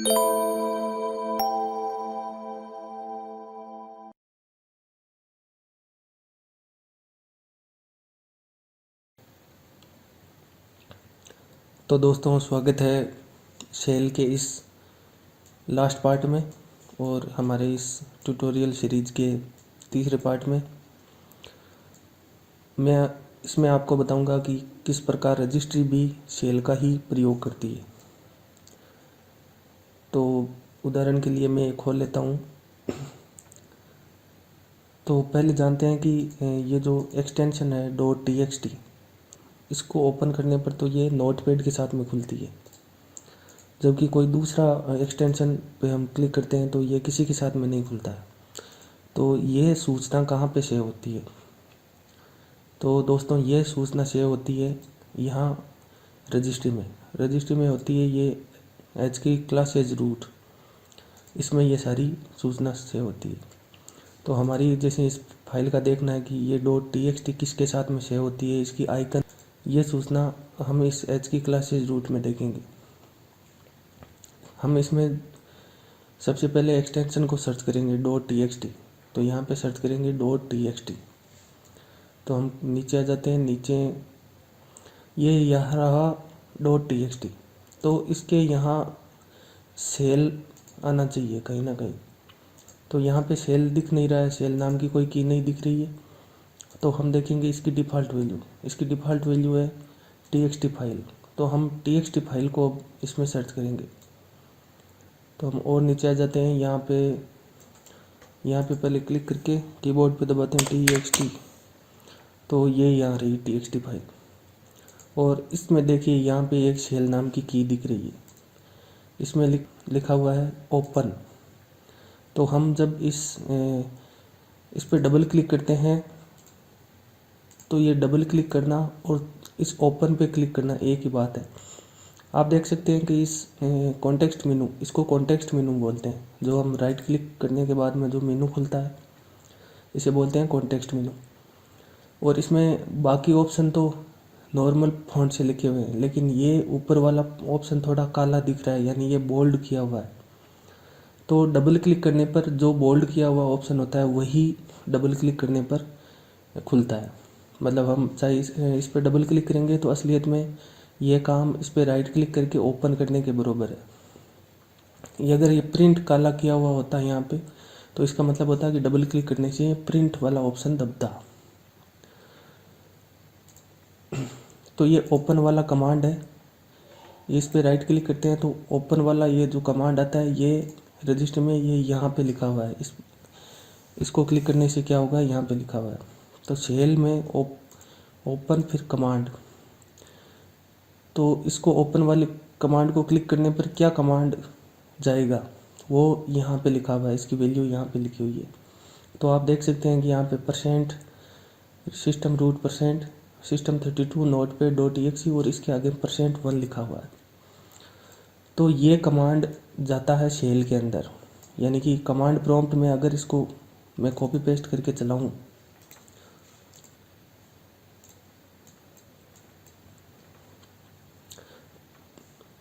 तो दोस्तों, स्वागत है शेल के इस लास्ट पार्ट में और हमारे इस ट्यूटोरियल सीरीज के तीसरे पार्ट में। मैं इसमें आपको बताऊंगा कि किस प्रकार रजिस्ट्री भी शेल का ही प्रयोग करती है। तो उदाहरण के लिए मैं खोल लेता हूं। तो पहले जानते हैं कि ये जो एक्सटेंशन है .txt, इसको ओपन करने पर तो ये नोटपैड के साथ में खुलती है, जबकि कोई दूसरा एक्सटेंशन पे हम क्लिक करते हैं तो ये किसी के साथ में नहीं खुलता है। तो ये सूचना कहाँ पे सेव होती है? तो दोस्तों, ये सूचना सेव होती है यहाँ रजिस्ट्री में होती है। ये एच की क्लास एज रूट, इसमें ये सारी सूचना सेव होती है। तो हमारी जैसे इस फाइल का देखना है कि ये .txt किसके साथ में सेव होती है, इसकी आइकन, ये सूचना हम इस एच की क्लास एज रूट में देखेंगे। हम इसमें सबसे पहले एक्सटेंशन को सर्च करेंगे .txt। तो यहाँ पे सर्च करेंगे .txt। तो हम नीचे आ जाते हैं। नीचे ये यहाँ रहा .txt। तो इसके यहाँ सेल आना चाहिए कहीं ना कहीं। तो यहाँ पे सेल दिख नहीं रहा है, सेल नाम की कोई की नहीं दिख रही है। तो हम देखेंगे इसकी डिफ़ॉल्ट वैल्यू है txt फाइल। तो हम txt फाइल को इसमें सर्च करेंगे। तो हम और नीचे आ जाते हैं। यहाँ पे पहले क्लिक करके कीबोर्ड पे दबाते हैं txt। तो ये यहाँ रही txt फाइल, और इसमें देखिए यहाँ पे एक शेल नाम की दिख रही है। इसमें लिखा हुआ है ओपन। तो हम जब इस पर डबल क्लिक करते हैं तो ये डबल क्लिक करना और इस ओपन पे क्लिक करना एक ही बात है। आप देख सकते हैं कि इस कॉन्टेक्स्ट मेनू, इसको कॉन्टेक्स्ट मेनू बोलते हैं। जो हम राइट क्लिक करने के बाद में जो मेनू खुलता है, इसे बोलते हैं कॉन्टेक्स्ट मेनू। और इसमें बाकी ऑप्शन तो नॉर्मल फॉन्ट से लिखे हुए हैं, लेकिन ये ऊपर वाला ऑप्शन थोड़ा काला दिख रहा है, यानी ये बोल्ड किया हुआ है। तो डबल क्लिक करने पर जो बोल्ड किया हुआ ऑप्शन होता है वही डबल क्लिक करने पर खुलता है। मतलब हम चाहे इस पर डबल क्लिक करेंगे तो असलियत में ये काम इस पर राइट क्लिक करके ओपन करने के बराबर है। ये अगर ये प्रिंट काला किया हुआ होता है यहाँ पे, तो इसका मतलब होता है कि डबल क्लिक करने से प्रिंट वाला ऑप्शन दबता। तो ये ओपन वाला कमांड है। इस पे राइट क्लिक करते हैं तो ओपन वाला ये जो कमांड आता है, ये रजिस्टर में ये यहाँ पे लिखा हुआ है। इसको क्लिक करने से क्या होगा, यहाँ पे लिखा हुआ है। तो शेल में ओपन फिर कमांड। तो इसको ओपन वाले कमांड को क्लिक करने पर क्या कमांड जाएगा वो यहाँ पे लिखा हुआ है। इसकी वैल्यू यहाँ पे लिखी हुई है। तो आप देख सकते हैं कि यहाँ पे %system root %system32 notepad.exe और इसके आगे %1 लिखा हुआ है। तो ये कमांड जाता है शेल के अंदर, यानी कि कमांड प्रॉम्प्ट में अगर इसको मैं कॉपी पेस्ट करके चलाऊँ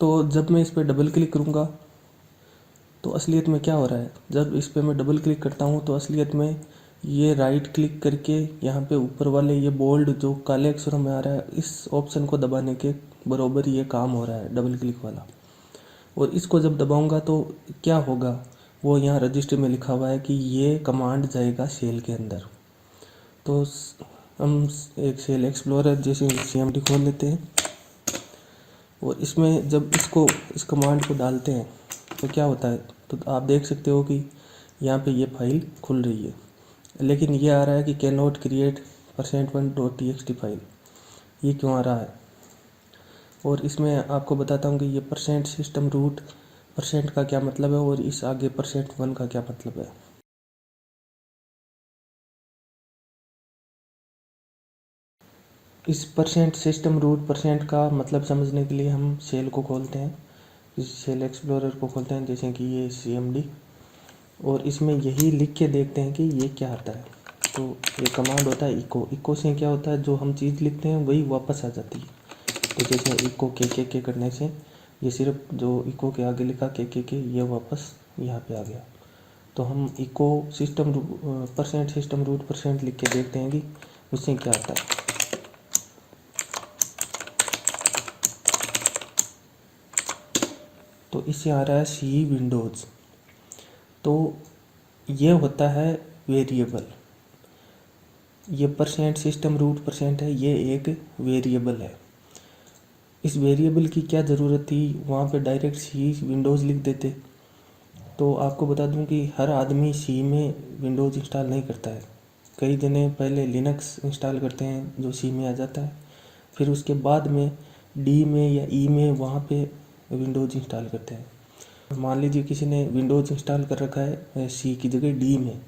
तो जब मैं इस पर डबल क्लिक करूँगा तो असलियत में क्या हो रहा है, जब इस पर मैं डबल क्लिक करता हूँ तो असलियत में ये राइट क्लिक करके यहाँ पे ऊपर वाले ये बोल्ड जो काले अक्षरों में आ रहा है, इस ऑप्शन को दबाने के बराबर ये काम हो रहा है डबल क्लिक वाला। और इसको जब दबाऊंगा तो क्या होगा, वो यहाँ रजिस्टर में लिखा हुआ है कि ये कमांड जाएगा शेल के अंदर। तो हम एक शेल एक्सप्लोरर जैसे CMD खोल लेते हैं और इसमें जब इस कमांड को डालते हैं तो क्या होता है, तो आप देख सकते हो कि यहाँ पे ये फाइल खुल रही है, लेकिन ये आ रहा है कि can not create %1.txt file. ये क्यों आ रहा है? और इसमें आपको बताता हूँ कि ये %system root % का क्या मतलब है और इस आगे %1 का क्या मतलब है। इस %system root % का मतलब समझने के लिए हम शेल को खोलते हैं, इस शेल एक्सप्लोरर को खोलते हैं जैसे कि ये CMD, और इसमें यही लिख के देखते हैं कि ये क्या आता है। तो ये कमांड होता है इको से क्या होता है, जो हम चीज़ लिखते हैं वही वापस आ जाती है। तो जैसे इको के करने से ये सिर्फ जो इको के आगे लिखा के ये वापस यहाँ पे आ गया। तो हम echo system percent system root percent लिख के देखते हैं कि उससे क्या आता है। तो इससे आ रहा है सी विंडोज़। तो ये होता है वेरिएबल। ये परसेंट सिस्टम रूट परसेंट है, ये एक वेरिएबल है। इस वेरिएबल की क्या ज़रूरत थी, वहाँ पे डायरेक्ट सी विंडोज़ लिख देते। तो आपको बता दूं कि हर आदमी सी में विंडोज़ इंस्टॉल नहीं करता है। कई जने पहले लिनक्स इंस्टॉल करते हैं जो सी में आ जाता है, फिर उसके बाद में डी में या ई में वहाँ पे विंडोज़ इंस्टॉल करते हैं। मान लीजिए किसी ने विंडोज़ इंस्टॉल कर रखा है सी की जगह डी में,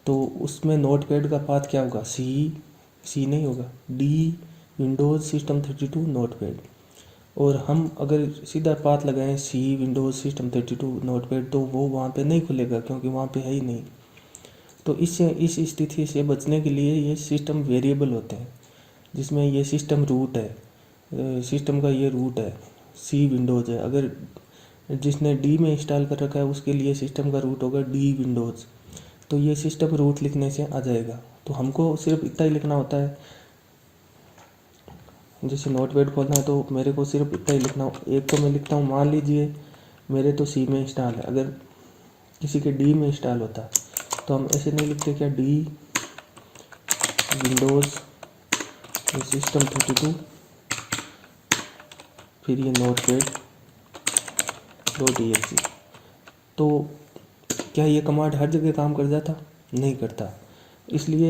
तो उसमें नोटपैड का पाथ क्या होगा, सी नहीं होगा, डी विंडोज़ सिस्टम 32 नोटपैड। और हम अगर सीधा पाथ लगाएं सी विंडोज़ सिस्टम 32 नोटपैड, तो वो वहाँ पे नहीं खुलेगा क्योंकि वहाँ पे है ही नहीं। तो इससे इस स्थिति से बचने के लिए ये सिस्टम वेरिएबल होते हैं, जिसमें ये सिस्टम रूट है, सिस्टम का ये रूट है, सी विंडोज़ है। अगर जिसने डी में इंस्टॉल कर रखा है उसके लिए सिस्टम का रूट होगा डी विंडोज़। तो ये सिस्टम रूट लिखने से आ जाएगा। तो हमको सिर्फ इतना ही लिखना होता है, जैसे नोटपैड खोलना है तो मेरे को सिर्फ इतना ही लिखना हो। एक तो मैं लिखता हूँ, मान लीजिए मेरे तो सी में इंस्टॉल है, अगर किसी के डी में इंस्टॉल होता तो हम ऐसे नहीं लिखते क्या, डी विंडोज़ सिस्टम 32 फिर ये नोटपैड .exe। तो क्या ये कमांड हर जगह काम कर जाता, नहीं करता। इसलिए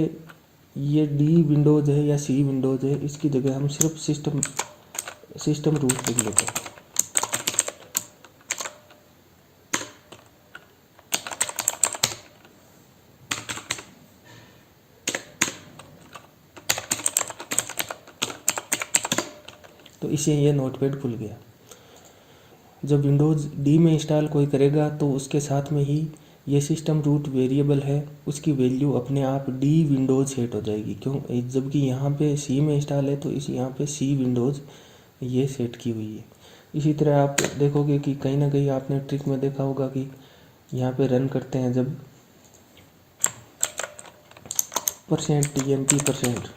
ये डी विंडोज़ है या सी विंडोज़ है, इसकी जगह हम सिर्फ सिस्टम रूट लिख लेते हैं। तो इससे ये नोटपैड खुल गया। जब विंडोज़ डी में इंस्टॉल कोई करेगा तो उसके साथ में ही ये सिस्टम रूट वेरिएबल है, उसकी वैल्यू अपने आप डी विंडोज़ सेट हो जाएगी। क्यों, जबकि यहाँ पे सी में इंस्टॉल है तो इस यहाँ पे सी विंडोज़ ये सेट की हुई है। इसी तरह आप देखोगे कि कहीं ना कहीं आपने ट्रिक में देखा होगा कि यहाँ पे रन करते हैं जब %tmp%,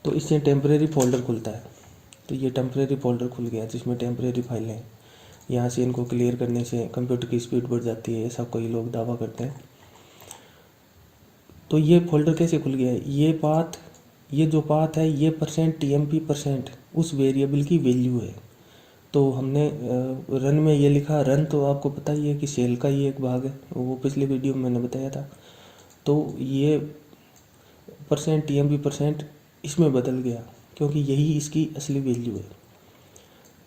तो इससे टेम्परेरी फोल्डर खुलता है। तो ये टेम्परेरी फोल्डर खुल गया जिसमें टेम्परेरी फाइलें हैं। यहाँ से इनको क्लियर करने से कंप्यूटर की स्पीड बढ़ जाती है, ऐसा कई लोग दावा करते हैं। तो ये फोल्डर कैसे खुल गया है, ये जो पाथ है ये %tmp% उस वेरिएबल की वैल्यू है। तो हमने रन में ये लिखा, रन तो आपको पता ही है कि सेल का ही एक भाग है, वो पिछले वीडियो में मैंने बताया था। तो ये %tmp% इसमें बदल गया क्योंकि यही इसकी असली वैल्यू है।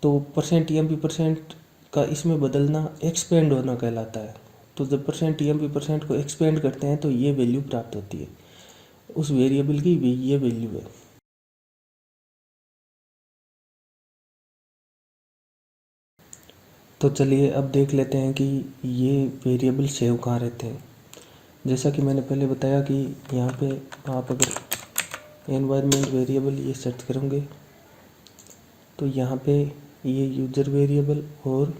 तो %tmp% का इसमें बदलना एक्सपेंड होना कहलाता है। तो जब %tmp% को एक्सपेंड करते हैं तो ये वैल्यू प्राप्त होती है, उस वेरिएबल की ये वैल्यू है। तो चलिए अब देख लेते हैं कि ये वेरिएबल सेव कहाँ रहते हैं। जैसा कि मैंने पहले बताया कि यहाँ पे आप अगर एनवायरनमेंट वेरिएबल ये सर्च करोगे तो यहाँ पे ये यूज़र वेरिएबल और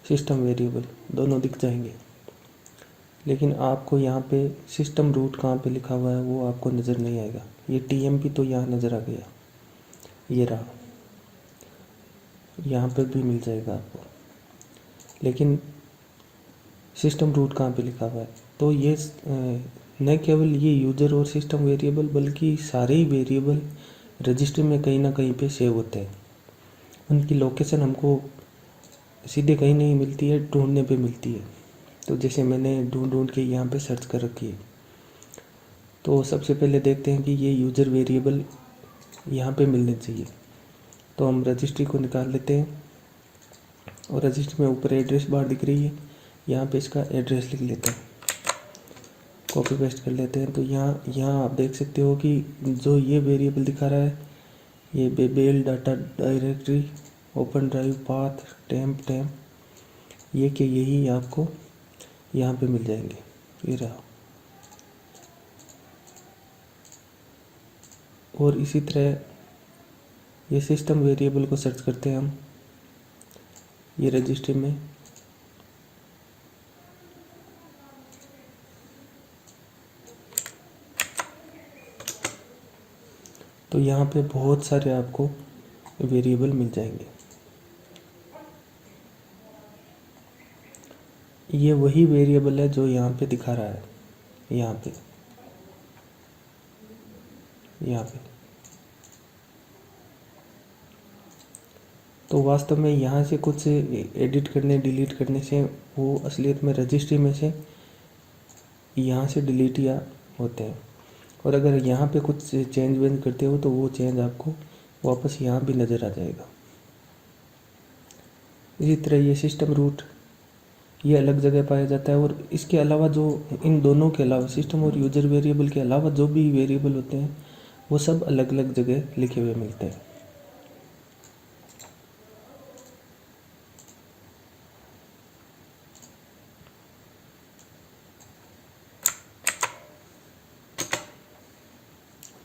सिस्टम वेरिएबल दोनों दिख जाएंगे। लेकिन आपको यहाँ पे सिस्टम रूट कहाँ पे लिखा हुआ है वो आपको नज़र नहीं आएगा। ये TMP तो यहाँ नज़र आ गया, ये रहा, यहाँ पे भी मिल जाएगा आपको, लेकिन सिस्टम रूट कहाँ पे लिखा हुआ है। तो ये न केवल ये यूज़र और सिस्टम वेरिएबल बल्कि सारे ही वेरिएबल रजिस्टर में कहीं ना कहीं पे सेव होते हैं। उनकी लोकेशन हमको सीधे कहीं नहीं मिलती है, ढूंढने पे मिलती है। तो जैसे मैंने ढूंढ के यहाँ पे सर्च कर रखी है। तो सबसे पहले देखते हैं कि ये यूज़र वेरिएबल यहाँ पे मिलने चाहिए। तो हम रजिस्ट्री को निकाल लेते हैं और रजिस्ट्री में ऊपर एड्रेस बार दिख रही है, यहाँ पे इसका एड्रेस लिख लेते हैं, कॉपी पेस्ट कर लेते हैं। तो यहाँ आप देख सकते हो कि जो ये वेरिएबल दिखा रहा है, ये बेल data directory open drive path temp ये कि यही आपको यहाँ पे मिल जाएंगे। ये रहा। और इसी तरह ये सिस्टम वेरिएबल को सर्च करते हैं हम, ये रजिस्ट्री में तो यहाँ पे बहुत सारे आपको वेरिएबल मिल जाएंगे। ये वही वेरिएबल है जो यहाँ पे दिखा रहा है, यहाँ पे तो वास्तव में यहाँ से कुछ एडिट करने डिलीट करने से वो असलियत में रजिस्ट्री में से यहाँ से डिलीट या होते हैं। और अगर यहाँ पे कुछ चेंज वेंज करते हो तो वो चेंज आपको वापस यहाँ भी नज़र आ जाएगा। इसी तरह ये सिस्टम रूट ये अलग जगह पाया जाता है। और इसके अलावा जो इन दोनों के अलावा सिस्टम और यूज़र वेरिएबल के अलावा जो भी वेरिएबल होते हैं वो सब अलग अलग जगह लिखे हुए मिलते हैं।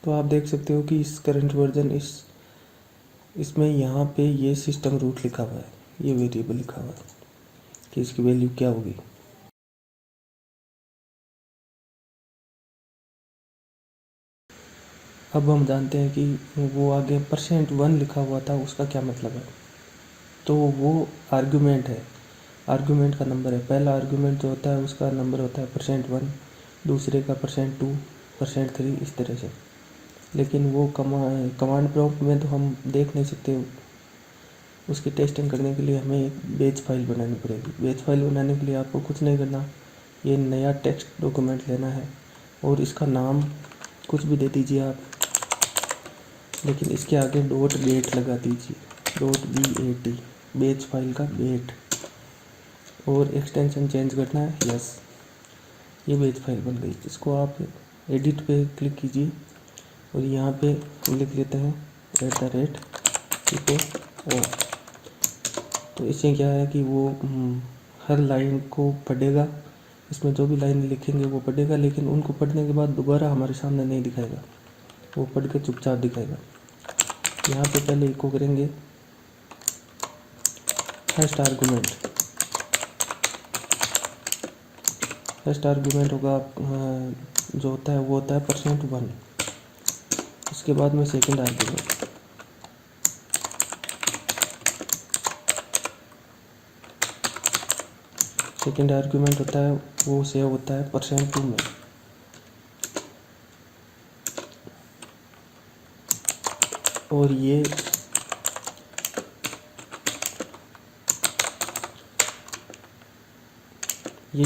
तो आप देख सकते हो कि इस करंट वर्जन इसमें यहाँ पे ये सिस्टम रूट लिखा हुआ है, ये वेरिएबल लिखा हुआ है कि इसकी वैल्यू क्या होगी। अब हम जानते हैं कि वो आगे %1 लिखा हुआ था, उसका क्या मतलब है। तो वो आर्गुमेंट है, आर्गुमेंट का नंबर है। पहला आर्गुमेंट जो होता है उसका नंबर होता है %1, दूसरे का %2, %3, इस तरह से। लेकिन वो कमांड प्रॉम्प्ट में तो हम देख नहीं सकते। उसकी टेस्टिंग करने के लिए हमें एक बेस फाइल बनानी पड़ेगी। बेस फाइल बनाने के लिए आपको कुछ नहीं करना, ये नया टेक्स्ट डॉक्यूमेंट लेना है और इसका नाम कुछ भी दे दीजिए आप, लेकिन इसके आगे .get लगा दीजिए, .bat, बेस फाइल का बेट, और एक्सटेंशन चेंज करना है यस। ये बेस फाइल बन गई। इसको आप एडिट पे क्लिक कीजिए और यहाँ पे लिख लेते हैं @echo। तो इससे क्या है कि वो हर लाइन को पढ़ेगा, इसमें जो भी लाइन लिखेंगे वो पढ़ेगा, लेकिन उनको पढ़ने के बाद दोबारा हमारे सामने नहीं दिखाएगा, वो पढ़ के चुपचाप दिखाएगा। यहाँ पे पहले इको करेंगे फर्स्ट आर्गुमेंट। फर्स्ट आर्गुमेंट होगा जो होता है वो होता है %1। उसके बाद में सेकंड आर्गुमेंट, सेकंड आर्गुमेंट होता है वो सेव होता है %2 में। और ये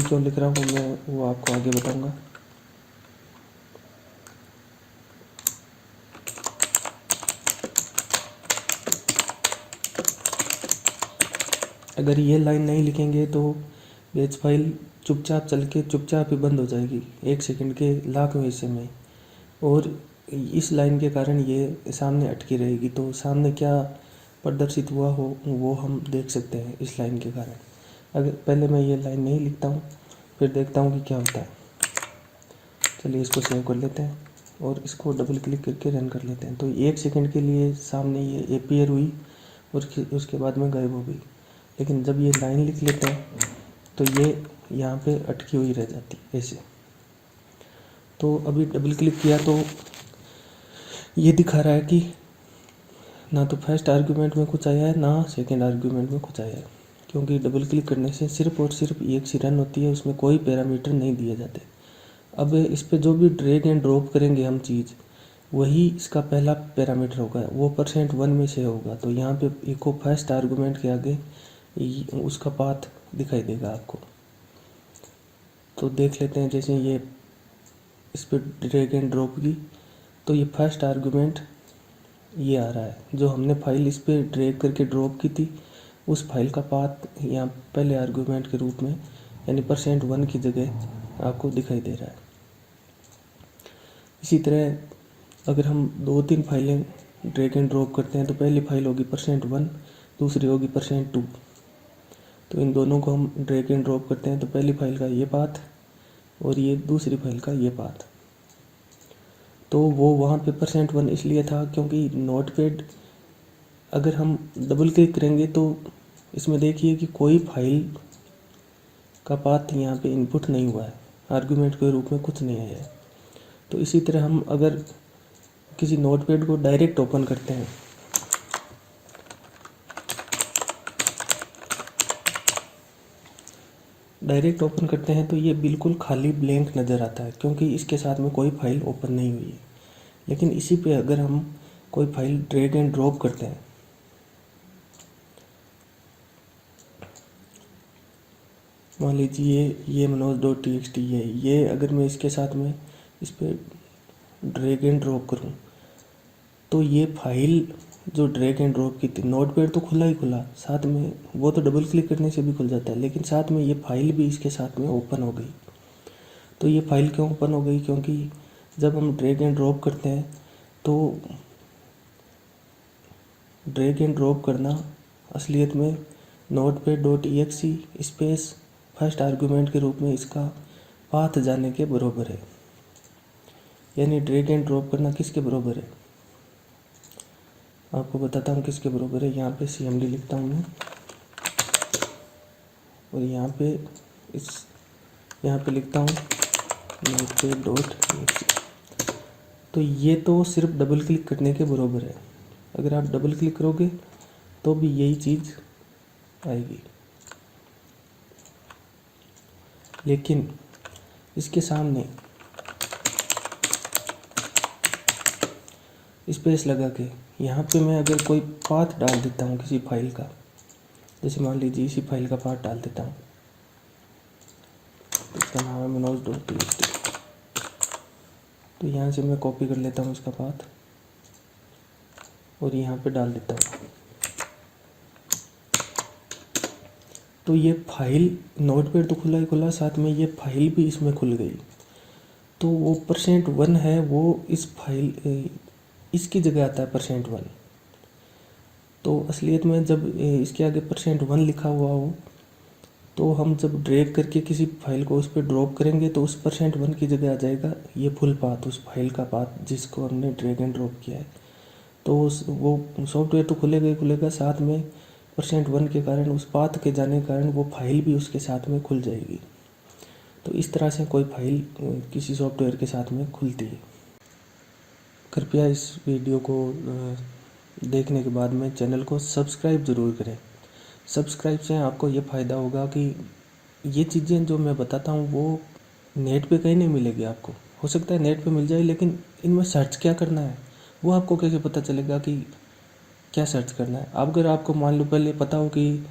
क्यों लिख रहा हूँ मैं वो आपको आगे बताऊंगा। अगर ये लाइन नहीं लिखेंगे तो बेस फाइल चुपचाप चल के चुपचाप ही बंद हो जाएगी 1 सेकंड के लाखवें हिस्से में, और इस लाइन के कारण ये सामने अटकी रहेगी। तो सामने क्या प्रदर्शित हुआ हो वो हम देख सकते हैं इस लाइन के कारण। अगर पहले मैं ये लाइन नहीं लिखता हूँ फिर देखता हूँ कि क्या होता है। चलिए इसको सेव कर लेते हैं और इसको डबल क्लिक करके रन कर लेते हैं। तो 1 सेकंड के लिए सामने ये अपीयर हुई और उसके बाद में गायब हो गई। लेकिन जब ये लाइन लिख लेते हैं तो ये यहाँ पे अटकी हुई रह जाती ऐसे। तो अभी डबल क्लिक किया तो ये दिखा रहा है कि ना तो फर्स्ट आर्गुमेंट में कुछ आया है ना सेकंड आर्गुमेंट में कुछ आया है, क्योंकि डबल क्लिक करने से सिर्फ और सिर्फ एक सी रन होती है, उसमें कोई पैरामीटर नहीं दिए जाते। अब इस पर जो भी ड्रैग एंड ड्रॉप करेंगे हम चीज़, वही इसका पहला पैरामीटर होगा, वो %1 में से होगा। तो यहाँ पे इको फर्स्ट आर्गुमेंट के आगे उसका पाथ दिखाई देगा आपको। तो देख लेते हैं, जैसे ये इस पर ड्रैग एंड ड्रॉप की तो ये फर्स्ट आर्गुमेंट ये आ रहा है, जो हमने फाइल इस पर ड्रैग करके ड्रॉप की थी उस फाइल का पाथ यहाँ पहले आर्गुमेंट के रूप में यानी %1 की जगह आपको दिखाई दे रहा है। इसी तरह अगर हम 2-3 फाइलें ड्रैग एंड ड्रॉप करते हैं तो पहली फाइल होगी %1, दूसरी होगी %2। तो इन दोनों को हम ड्रैग एंड ड्रॉप करते हैं तो पहली फाइल का ये पाथ और ये दूसरी फाइल का ये पाथ। तो वो वहाँ पे %1 इसलिए था क्योंकि नोटपैड अगर हम डबल क्लिक करेंगे तो इसमें देखिए कि कोई फाइल का पाथ यहाँ पे इनपुट नहीं हुआ है, आर्गुमेंट के रूप में कुछ नहीं आया है। तो इसी तरह हम अगर किसी नोटपैड को डायरेक्ट ओपन करते हैं, तो ये बिल्कुल खाली ब्लैंक नज़र आता है, क्योंकि इसके साथ में कोई फाइल ओपन नहीं हुई है। लेकिन इसी पे अगर हम कोई फाइल ड्रैग एंड ड्रॉप करते हैं, मान लीजिए ये मनोज.txt है, ये अगर मैं इसके साथ में इस पर ड्रैग एंड ड्रॉप करूँ तो ये फाइल जो ड्रैग एंड ड्रॉप की थी, नोटपैड तो खुला ही खुला, साथ में वो तो डबल क्लिक करने से भी खुल जाता है, लेकिन साथ में ये फाइल भी इसके साथ में ओपन हो गई। तो ये फाइल क्यों ओपन हो गई? क्योंकि जब हम ड्रैग एंड ड्रॉप करते हैं तो ड्रैग एंड ड्रॉप करना असलियत में notepad.exe स्पेस फर्स्ट आर्गुमेंट के रूप में इसका पाथ जाने के बराबर है। यानी ड्रैग एंड ड्रॉप करना किसके बराबर है? आपको बताता हूँ किसके बराबर है। यहाँ पे cmd लिखता हूँ मैं, और यहाँ पे लिखता हूँ notepad.exe। तो ये तो सिर्फ डबल क्लिक करने के बराबर है। अगर आप डबल क्लिक करोगे तो भी यही चीज़ आएगी, लेकिन इसके सामने स्पेस लगा के यहाँ पे मैं अगर कोई पाथ डाल देता हूँ किसी फाइल का, जैसे मान लीजिए इसी फाइल का पाथ डाल देता हूँ, इसका नाम है मनोज.txt। तो यहाँ से मैं कॉपी कर लेता हूँ इसका पाथ और यहाँ पे डाल देता हूँ। तो ये फाइल नोटपैड तो खुला ही खुला, साथ में ये फाइल भी इसमें खुल गई। तो वो %1 है, वो इस फाइल इसकी जगह आता है %1। तो असलियत में जब इसके आगे %1 लिखा हुआ हो, तो हम जब ड्रैग करके किसी फाइल को उस पर ड्रॉप करेंगे तो उस %1 की जगह आ जाएगा ये फुल पाथ, उस फाइल का पाथ जिसको हमने ड्रैग एंड ड्रॉप किया है। तो वो सॉफ्टवेयर तो खुलेगा ही खुलेगा, साथ में %1 के कारण, उस पाथ के जाने के कारण वो फाइल भी उसके साथ में खुल जाएगी। तो इस तरह से कोई फाइल किसी सॉफ्टवेयर के साथ में खुलती है। कृपया इस वीडियो को देखने के बाद में चैनल को सब्सक्राइब ज़रूर करें। सब्सक्राइब से आपको ये फ़ायदा होगा कि ये चीज़ें जो मैं बताता हूँ वो नेट पे कहीं नहीं मिलेगी आपको। हो सकता है नेट पे मिल जाए, लेकिन इनमें सर्च क्या करना है वो आपको कैसे पता चलेगा कि क्या सर्च करना है। अब अगर आपको मान लो पहले पता हो कि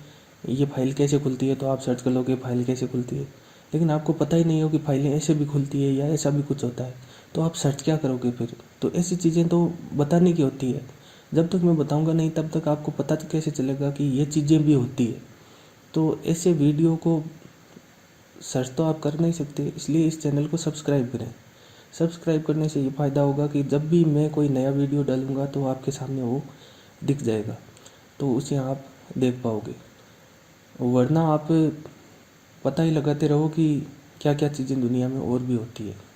ये फाइल कैसे खुलती है, तो आप सर्च कर लोगे फाइल कैसे खुलती है, लेकिन आपको पता ही नहीं हो कि फाइलें ऐसे भी खुलती है या ऐसा भी कुछ होता है, तो आप सर्च क्या करोगे फिर? तो ऐसी चीज़ें तो बताने की होती है। जब तक मैं बताऊंगा नहीं तब तक आपको पता कैसे चलेगा कि ये चीज़ें भी होती है। तो ऐसे वीडियो को सर्च तो आप कर नहीं सकते, इसलिए इस चैनल को सब्सक्राइब करें। सब्सक्राइब करने से ये फ़ायदा होगा कि जब भी मैं कोई नया वीडियो डालूँगा तो आपके सामने वो दिख जाएगा, तो उसे आप देख पाओगे। वरना आप पता ही लगाते रहो कि क्या क्या चीज़ें दुनिया में और भी होती है।